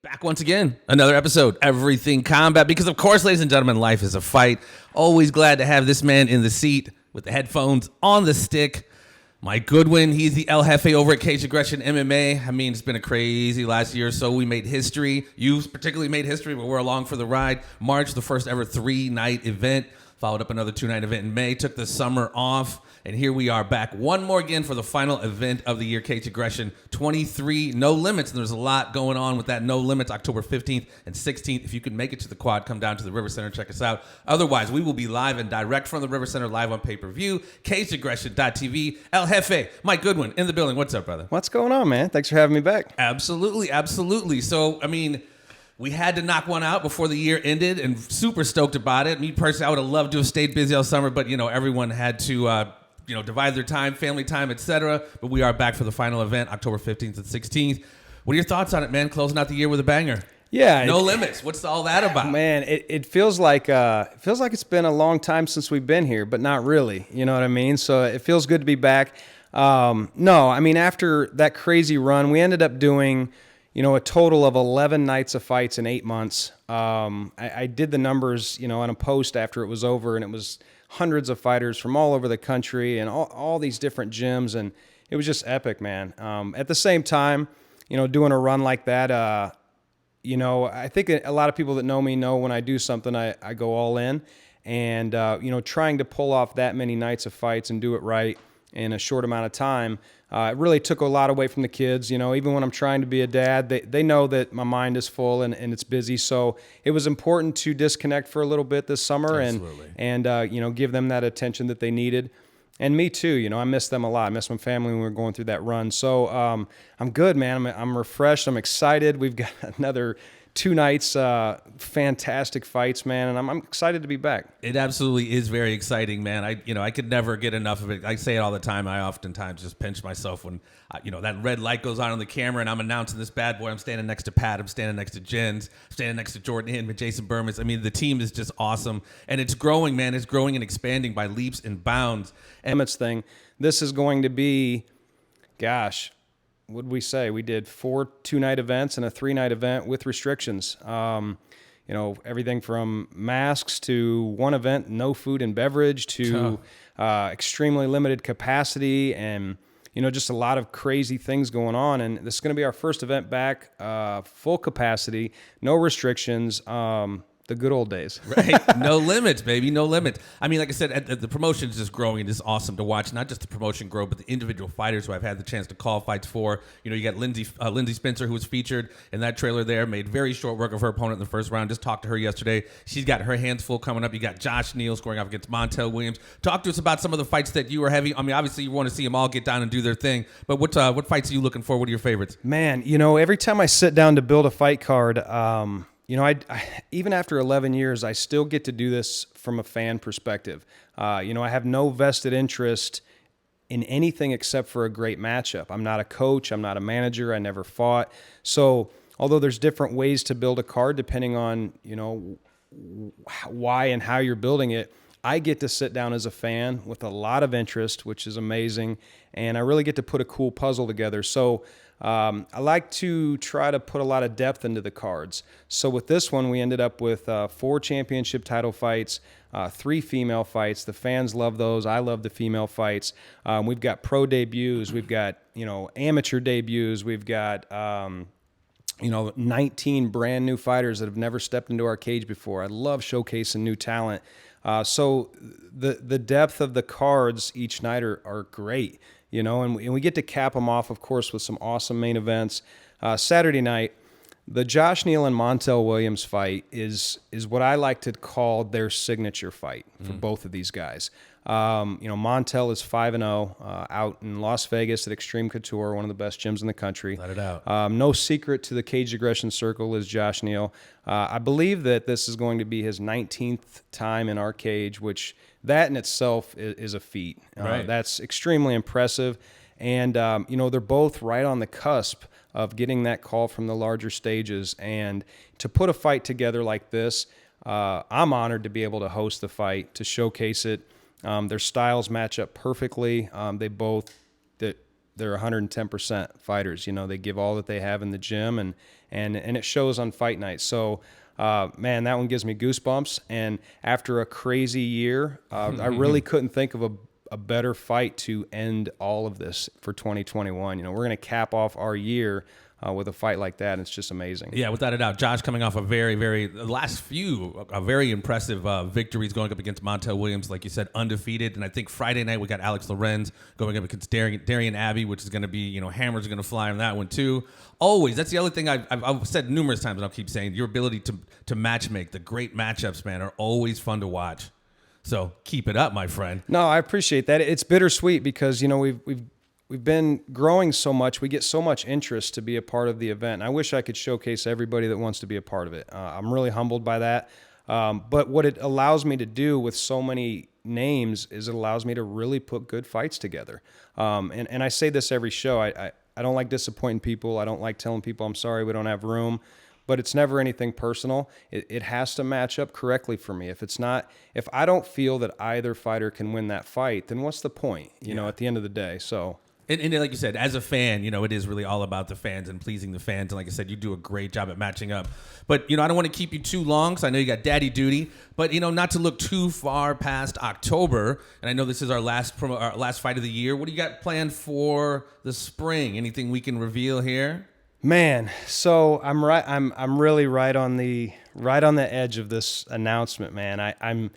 Back once again, another episode, Everything Combat, because of course, ladies and gentlemen, life is a fight. Always glad to have this man in the seat with the headphones on the stick. Mike Goodwin, he's the El Jefe over at Cage Aggression MMA. I mean, it's been a crazy last year or so. We made history. You particularly made history, but we're along for the ride. March, the first ever 3-night event. Followed up another 2-night event in May. Took the summer off. And here we are back one more again for the final event of the year, Cage Aggression 23 No Limits. And there's a lot going on with that No Limits, October 15th and 16th. If you can make it to the quad, come down to the River Center, check us out. Otherwise, we will be live and direct from the River Center, live on pay-per-view, cageaggression.tv. El Jefe, Mike Goodwin in the building. What's up, brother? What's going on, man? Thanks for having me back. Absolutely, absolutely. So, I mean, we had to knock one out before the year ended and super stoked about it. Me personally, I would have loved to have stayed busy all summer, but, everyone had to... divide their time, family time, etc. But we are back for the final event, October 15th and 16th. What are your thoughts on it, man? Closing out the year with a banger. Yeah. No limits. What's all that about? Man, it feels like it's been a long time since we've been here, but not really. You know what I mean? So it feels good to be back. No, I mean, after that crazy run, we ended up doing, a total of 11 nights of fights in 8 months. I did the numbers, on a post after it was over, and it was hundreds of fighters from all over the country and all these different gyms, and it was just epic, man. At the same time, doing a run like that, I think a lot of people that know me know when I do something, I go all in, and, trying to pull off that many nights of fights and do it right in a short amount of time, it really took a lot away from the kids. Even when I'm trying to be a dad, they know that my mind is full and it's busy. So it was important to disconnect for a little bit this summer. Absolutely. and give them that attention that they needed. And me too, I miss them a lot. I miss my family when we were going through that run. So I'm good, man. I'm refreshed. I'm excited. We've got another 2 nights, fantastic fights, man, and I'm excited to be back. It absolutely is very exciting, man. I could never get enough of it. I say it all the time. I oftentimes just pinch myself when, that red light goes on the camera and I'm announcing this bad boy. I'm standing next to Pat. I'm standing next to Jens. I'm standing next to Jordan Hinton, Jason Burmis. I mean, the team is just awesome, and it's growing, man. It's growing and expanding by leaps and bounds. Emmett's thing. This is going to be, gosh, what did we say? We did 4 2-night events and a 3-night event with restrictions. Everything from masks to one event, no food and beverage, to extremely limited capacity, and just a lot of crazy things going on. And this is going to be our first event back, full capacity, no restrictions. The good old days. Right. No limits, baby. No limits. I mean, like I said, the promotion is just growing, and it's awesome to watch. Not just the promotion grow, but the individual fighters who I've had the chance to call fights for. You got Lindsey Spencer, who was featured in that trailer there, made very short work of her opponent in the first round. Just talked to her yesterday. She's got her hands full coming up. You got Josh Neal scoring off against Montel Williams. Talk to us about some of the fights that you were heavy. I mean, obviously, you want to see them all get down and do their thing, but what fights are you looking for? What are your favorites? Man, every time I sit down to build a fight card, I even after 11 years, I still get to do this from a fan perspective. I have no vested interest in anything except for a great matchup. I'm not a coach. I'm not a manager. I never fought. So although there's different ways to build a card depending on, why and how you're building it, I get to sit down as a fan with a lot of interest, which is amazing. And I really get to put a cool puzzle together. So I like to try to put a lot of depth into the cards. So with this one, we ended up with 4 championship title fights, 3 female fights. The fans love those. I love the female fights. We've got pro debuts. We've got, amateur debuts. We've got, 19 brand new fighters that have never stepped into our cage before. I love showcasing new talent. So the depth of the cards each night are great. And we get to cap them off, of course, with some awesome main events. Saturday night, the Josh Neal and Montel Williams fight is what I like to call their signature fight for both of these guys. Montel is 5-0 out in Las Vegas at Extreme Couture, one of the best gyms in the country. Let it out. No secret to the Cage Aggression Circle is Josh Neal. I believe that this is going to be his 19th time in our cage, which that in itself is a feat. Right. That's extremely impressive. And, they're both right on the cusp of getting that call from the larger stages. And to put a fight together like this, I'm honored to be able to host the fight, to showcase it. Their styles match up perfectly. they're 110% fighters. You know, they give all that they have in the gym, and it shows on fight night. So, man, that one gives me goosebumps. And after a crazy year, I really couldn't think of a better fight to end all of this for 2021. You know, we're going to cap off our year with a fight like that, and it's just amazing. Yeah, without a doubt. Josh coming off a very very impressive victories going up against Montel Williams, like you said, undefeated. And I think Friday night we got Alex Lorenz going up against Darian Abbey, which is going to be, you know, hammers are going to fly on that one too. Always, that's the other thing I've said numerous times, and I'll keep saying, your ability to match make, the great matchups, man, are always fun to watch. So keep it up, my friend. No, I appreciate that. It's bittersweet because, you know, we've been growing so much. We get so much interest to be a part of the event. And I wish I could showcase everybody that wants to be a part of it. I'm really humbled by that. But what it allows me to do with so many names is it allows me to really put good fights together. And I say this every show. I don't like disappointing people. I don't like telling people I'm sorry we don't have room. But it's never anything personal. It has to match up correctly for me. If I don't feel that either fighter can win that fight, then what's the point, you know, at the end of the day? So. And like you said, as a fan, you know, it is really all about the fans and pleasing the fans. And like I said, you do a great job at matching up. But, you know, I don't want to keep you too long, so I know you got daddy duty. But, you know, not to look too far past October. And I know this is our last fight of the year. What do you got planned for the spring? Anything we can reveal here? Man, so I'm really right on the edge of this announcement, man.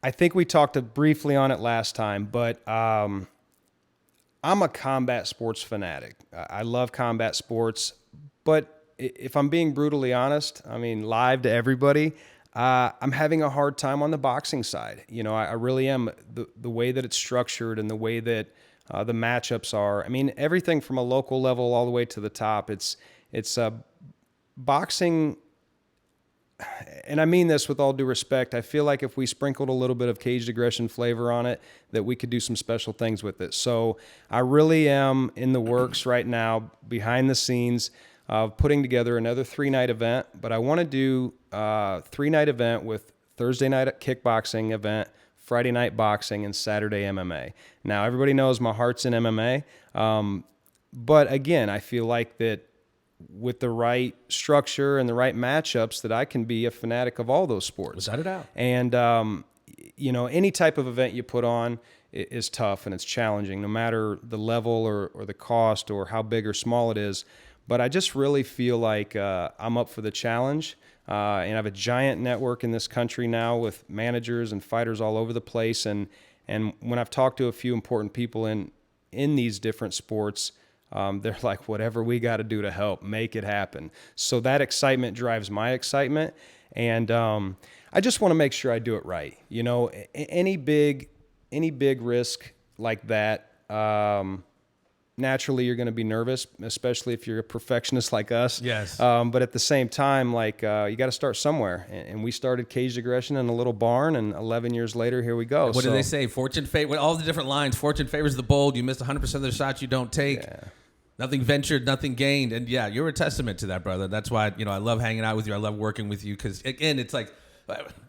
I think we talked briefly on it last time, but I'm a combat sports fanatic. I love combat sports, but if I'm being brutally honest, I mean, live to everybody, I'm having a hard time on the boxing side. You know, I really am. The way that it's structured and the way that the matchups are. I mean, everything from a local level all the way to the top. It's boxing. And I mean this with all due respect. I feel like if we sprinkled a little bit of caged aggression flavor on it, that we could do some special things with it. So I really am in the works right now, behind the scenes, of putting together another 3-night event. But I want to do a 3-night event with Thursday night kickboxing event, Friday night boxing, and Saturday MMA. Now, everybody knows my heart's in MMA. But again, I feel like that with the right structure and the right matchups, that I can be a fanatic of all those sports. Without a doubt. And, you know, any type of event you put on is tough and it's challenging, no matter the level or the cost or how big or small it is. But I just really feel like I'm up for the challenge. And I have a giant network in this country now with managers and fighters all over the place. And when I've talked to a few important people in these different sports, they're like, whatever we got to do to help, make it happen. So that excitement drives my excitement. And I just want to make sure I do it right. You know, any big risk like that, naturally you're going to be nervous, especially if you're a perfectionist like us. Yes. But at the same time, like, you got to start somewhere. And we started caged aggression in a little barn, and 11 years later, here we go. What do they say? Fortune favors, all the different lines. Fortune favors the bold. You missed 100% of the shots you don't take. Yeah. Nothing ventured, nothing gained. And yeah, you're a testament to that, brother. That's why, you know, I love hanging out with you. I love working with you because, again, it's like,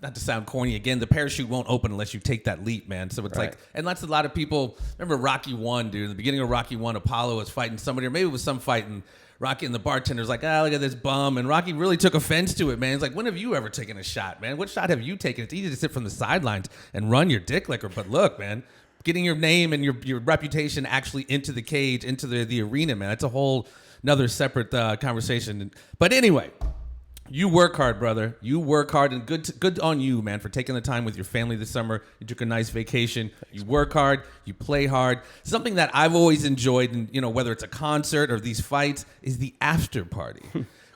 not to sound corny again, the parachute won't open unless you take that leap, man. So it's right. like, and that's a lot of people. Remember Rocky 1, dude. In the beginning of Rocky 1, Apollo was fighting somebody, or maybe it was some fight, and Rocky and the bartender's like, look at this bum. And Rocky really took offense to it, man. He's like, when have you ever taken a shot, man? What shot have you taken? It's easy to sit from the sidelines and run your dick licker. But look, man, getting your name and your reputation actually into the cage, into the arena, man, that's a whole another separate conversation. But anyway, you work hard, brother. You work hard, and good on you, man, for taking the time with your family this summer. You took a nice vacation. You work hard. You play hard. Something that I've always enjoyed, and you know, whether it's a concert or these fights, is the after party.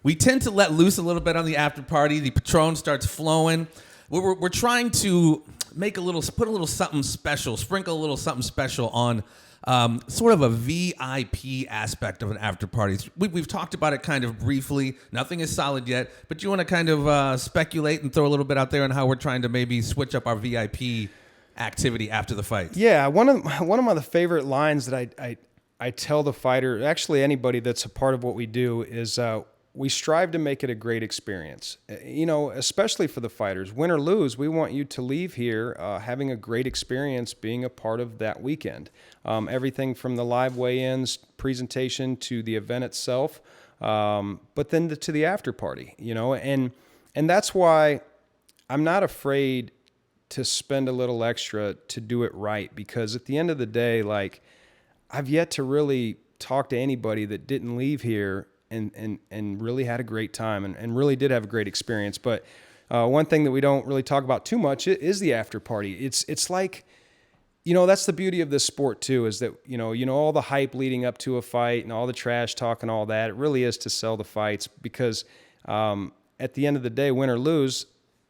We tend to let loose a little bit on the after party. The Patron starts flowing. We're trying to put a little something special, sprinkle a little something special on sort of a VIP aspect of an after party. We've talked about it kind of briefly. Nothing is solid yet, but you want to kind of speculate and throw a little bit out there on how we're trying to maybe switch up our VIP activity after the fight. Yeah, one of my favorite lines that I tell the fighter, actually anybody that's a part of what we do, is we strive to make it a great experience, especially for the fighters. Win or lose, we want you to leave here having a great experience being a part of that weekend. Everything from the live weigh-ins, presentation, to the event itself, but then to the after party, and that's why I'm not afraid to spend a little extra to do it right, because at the end of the day, like, I've yet to really talk to anybody that didn't leave here and really had a great time and really did have a great experience. But one thing that we don't really talk about too much is the after party. It's like, that's the beauty of this sport too, is that, all the hype leading up to a fight and all the trash talk and all that, it really is to sell the fights, because at the end of the day, win or lose,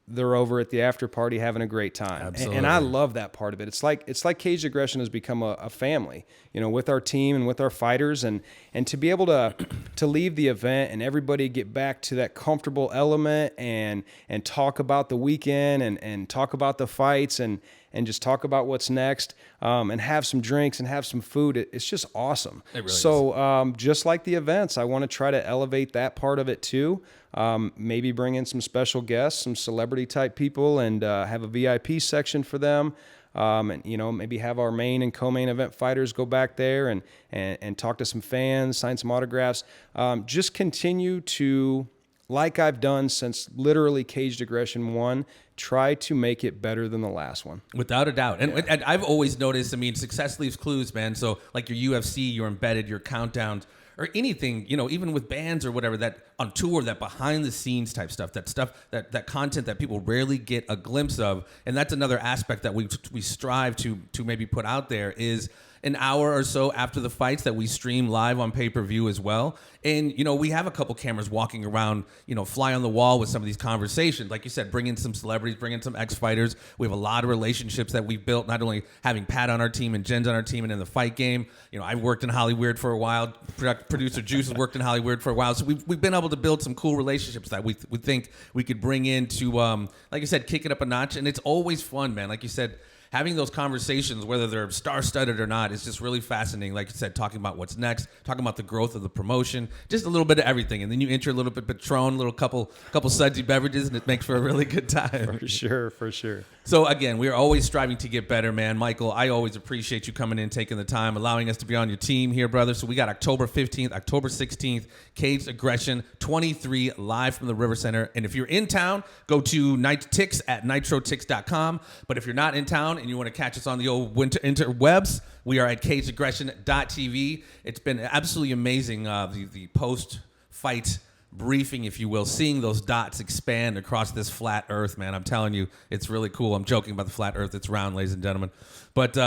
they're over at the after party having a great time. Absolutely. And I love that part of it. It's like Caged Aggression has become a family, with our team and with our fighters, and to be able to leave the event and everybody get back to that comfortable element and talk about the weekend and talk about the fights and just talk about what's next, and have some drinks and have some food. It's just awesome. It really is. Just like the events, I want to try to elevate that part of it too. Maybe bring in some special guests, some celebrity type people, and have a VIP section for them. And maybe have our main and co-main event fighters go back there and talk to some fans, sign some autographs. Just continue to, like I've done since literally Caged Aggression 1, try to make it better than the last one. Without a doubt. And I've always noticed, success leaves clues, man. So like your UFC, your embedded, your countdowns, or anything, even with bands or whatever, that on tour, that behind the scenes type stuff, that content that people rarely get a glimpse of. And that's another aspect that we strive to maybe put out there, is an hour or so after the fights that we stream live on pay-per-view as well. And, we have a couple cameras walking around, fly on the wall with some of these conversations. Like you said, bring in some celebrities, bring in some ex-fighters. We have a lot of relationships that we've built, not only having Pat on our team and Jen's on our team and in the fight game. I've worked in Hollywood for a while. Producer Juice has worked in Hollywood for a while. So we've been able to build some cool relationships that we think we could bring in to, like I said, kick it up a notch. And it's always fun, man. Like you said, having those conversations, whether they're star-studded or not, is just really fascinating. Like you said, talking about what's next, talking about the growth of the promotion, just a little bit of everything. And then you enter a little bit of Patron, a little couple sudsy beverages, and it makes for a really good time. For sure. So again, we are always striving to get better, man. Michael, I always appreciate you coming in, taking the time, allowing us to be on your team here, brother. So we got October 15th, October 16th, Caged Aggression 23 live from the River Center. And if you're in town, go to Tix at nitrotix.com. But if you're not in town and you want to catch us on the old interwebs, we are at cagedaggression.tv. It's been absolutely amazing, the post-fight briefing, if you will, seeing those dots expand across this flat earth, man. I'm telling you, it's really cool. I'm joking about the flat earth. It's round, ladies and gentlemen. But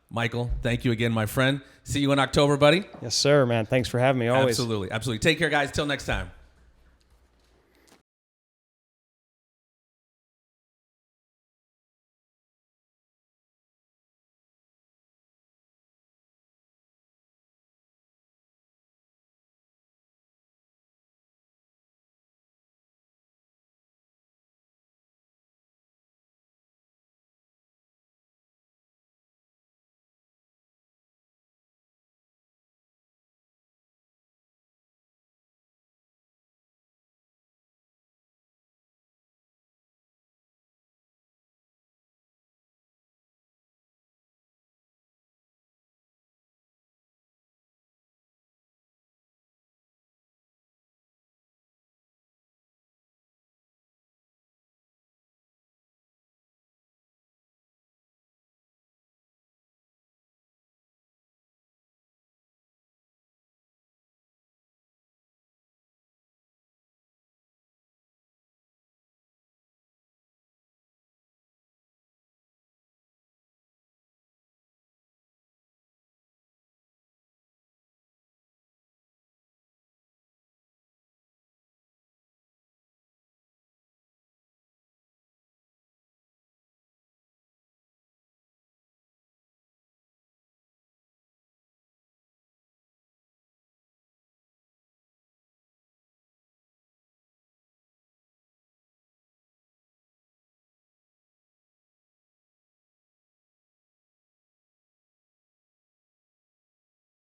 Michael, thank you again, my friend. See you in October, buddy. Yes, sir, man. Thanks for having me always. Absolutely. Take care, guys. Till next time.